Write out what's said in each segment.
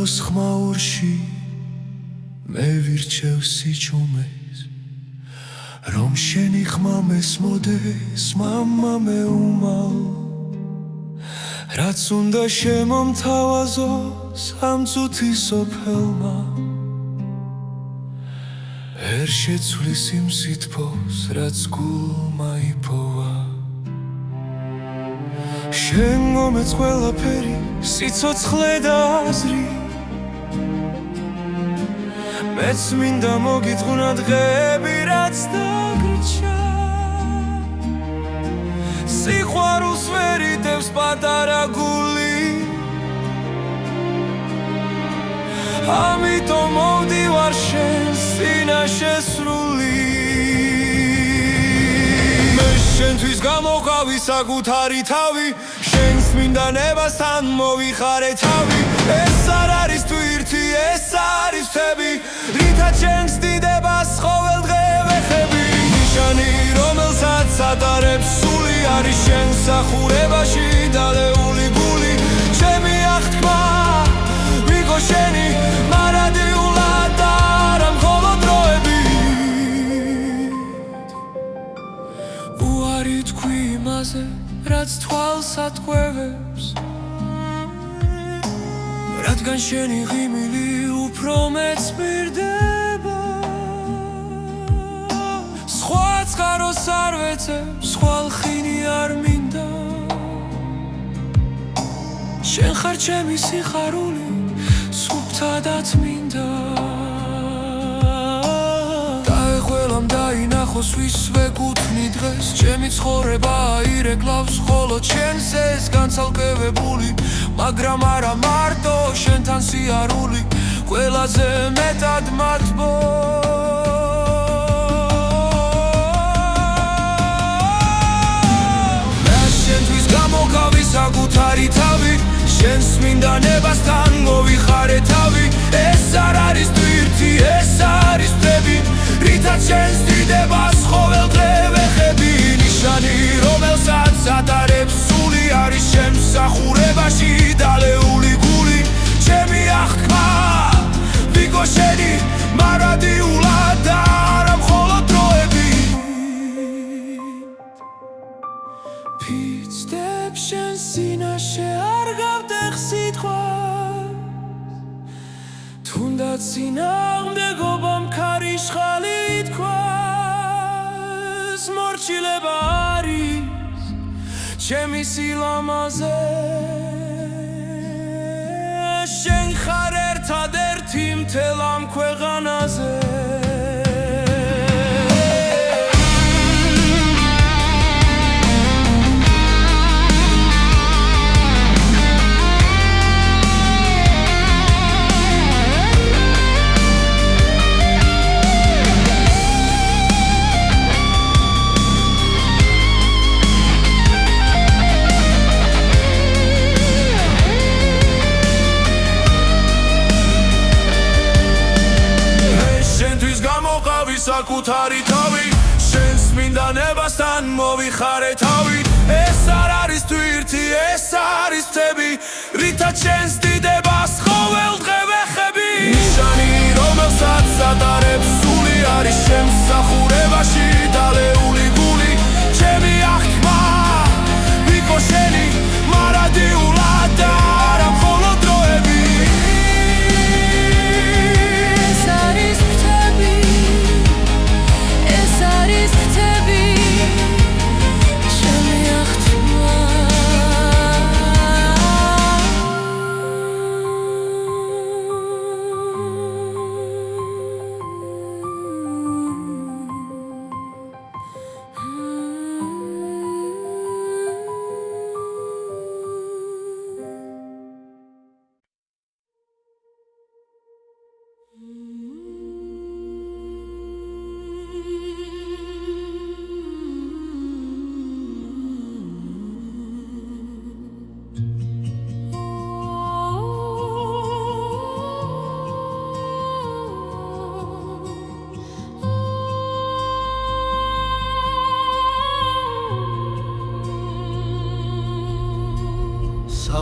სამყაროს ხმაურში მე ვირჩევ სიჩუმეს რომ შენი ხმა მესმოდეს მამა მეუმალ რაც უნდა შემომთავაზოს ამ წუთის სოფელმა ვერ შეცვლის იმ სითბოს რაც გულმა იპოვა შენ მომეც ყველაფერი სიცოცხლე და აზრი მეც მინდა მოგიტყუნა დღეები რაც დაგრჩა სიყვარულს ვერ იდევს პატარა გული ამიტომ მოვდივარ შენ სინაშე სრული მე შენთვის გამოვყავი საკუთარი თავი შენს მინდანებასთან მოვიხარე თავი ეს არ არის თვირთი ეს არის მთები რითაც შენს დიდებას ყოველ დღე ვეხები ნიშანი რომელსაც ატარებს სული არის შენ მსახურებაში დალეული გული ჩემი აღთქმა ვიგო შენი მარადიულად არა მხოლოდ დროებით უარი თქვი იმაზე რაც თვალს ატყვევებს რადგან შენი ღიმილი უფრო მეც მირდება სხვა წყაროს არ ვეცებ სხვა ლხინი არ მინდა შენ ხარ ჩემი სიხარული სუფთადაც მინდა დაეღველამ დაინახოს ვისვე გუთნი დღეს ჩემი ცხოვრება აირეკლავს მხოლოდ შენს ეს განცალკევებული მაგრამ არა მარტო შენთან სიარული ყველაზე მეტად მათბო მე შენთვის გამოვყავი საკუთარი თავი შენს მინდანებასთან მოვიხარე თავი ეს არ არის თვირთი ეს არის მთები რითაც შენს დიდებას ყოველ დღე ვეხები ნიშანი რომელსაც ატარებს სული არის შენ მსახურებაში დალეული გული ჩემი აღთქმა ვიგო შენი მარადიულად არა მხოლოდ დროები ფიცდებ შენ სინაშე არ გავდეხ სიტყვას თუნდაც წინააღმდეგობამ ქარიშხალი ითქვას მორჩილება არის ჩემი სილამაზე შენ ხარ ერთადერთი მთელ ამ ქვეყანაზე საკუთარი თავი შენს მინდანებასთან მოვიხარე თავი ეს არ არის თვირთი ეს არის მთები რითაც შენს დიდებას ყოველ დღე ვეხები ნიშანი რომელსაც ატარებს სული არის შენ მსახურებაში დალეული გული ჩემი აღთქმა ვიგო შენი მარადიულად არა მხოლოდ დროები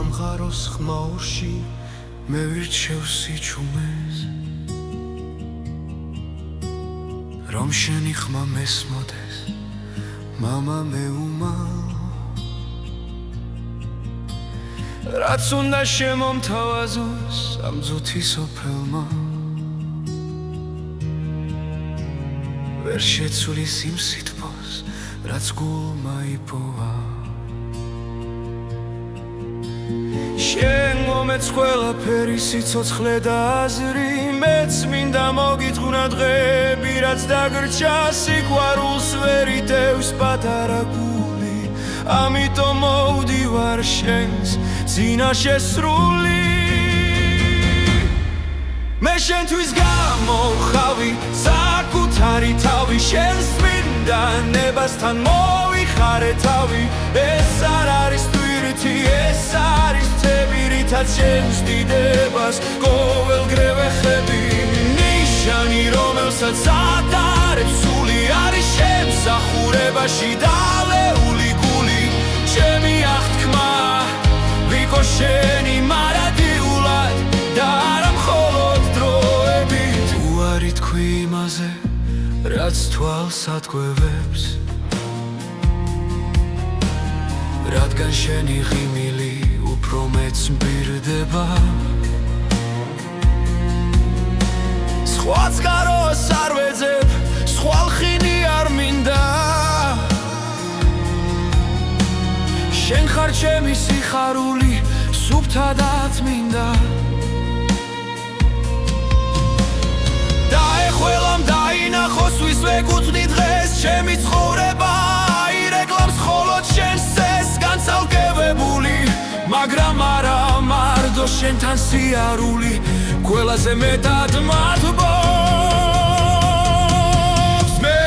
სამყაროს ხმაურში მე ვირჩევ სიჩუმეს რომ შენი ხმა მესმოდეს მამა მეუმალ რაც უნდა შემომთავაზოს ამ ძუთი სოფელმა ვერ შეცვლის იმ სითბოს რაც გულმა იპოვა შენ მომეც ყველაფერი სიცოცხლე და აზრი მეც მინდა მოგიძღვრა დღეები რაც დაგრჩა სიყვარულს ვერ იტევს პატარა გული ამიტომ მოვდივარ შენს წინაშე სრული მე შენთვის გამოვხავი საკუთარი თავი შენს მინდა ნებასთან მოვიხარე თავი ეს არ არის თვირთი ეს არის მთები რითაც შენს დიდებას ყოველდღე ვეხები ნიშანი რომელსაც ატარებს სული არის შემსახურებაში დალეული გული ჩემი აღთქმა ვიყო შენი მარადიულად და არა მხოლოდ დროებით უარი თქვი იმაზე რაც თვალს ატყვევებს რადგან შენი ღიმილი უფრო მეც მბირდება სხვაც გაროს არ ვეძებ სხვა ლხინი არ მინდა შენ ხარ ჩემი სიხარული სუფთადაც მინდა დაეხველამ დაინახოს ვის ვეკუთვნი დღეს ჩემი ცხოვრება აირეკლამს მხოლოდ შენს წესს განცალკევებული მაგრამ არა მარტო შენთან სიარული ყველაზე მეტად მადლობს მე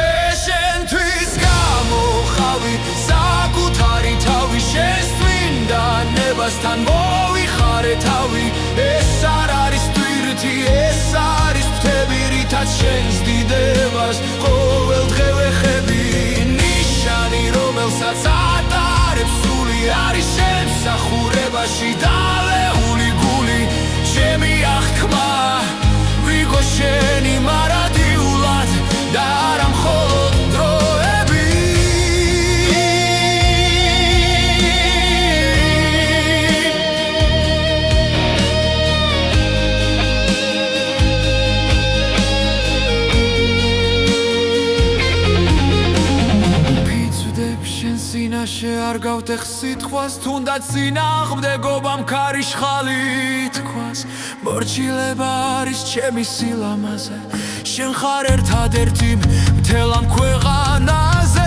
შენთვის გამოვხავი საკუთარი თავი შენს წმინდა ნებასთან მოვიხარე თავი ეს არ არის თვირთი ეს არის მთები რითაც შენს დიდებას ყოველდღე ვეხები ნიშანი რომელსაც ატარებს სული არის შემსახურებაში დალეული გული ჩემი აღთქმა ვიყო შენი მარადიულად და არა მხოლოდ დროები წინაშე არ გავტეხ სიტყვას თუნდაც წინააღმდეგობამ ქარიშხალი თქვას მორჩილება არის ჩემი სილამაზე შენ ხარ ერთადერთი მთელ ამ ქვეყანაზე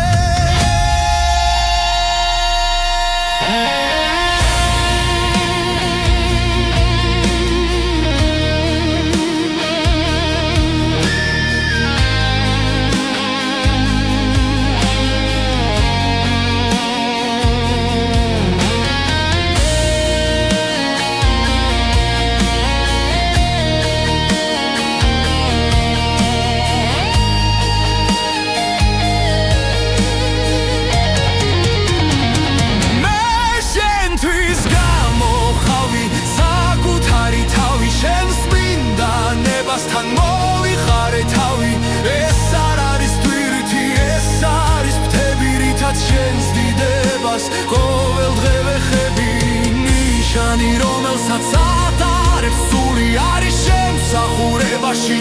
თან მოვიხარე თავი ეს არ არის თვირთი ეს არის მთები რითაც შენს დიდებას ყოველდღე ვეხები ნიშანი რომელსაც ატარებს სული არის შემსახურებაში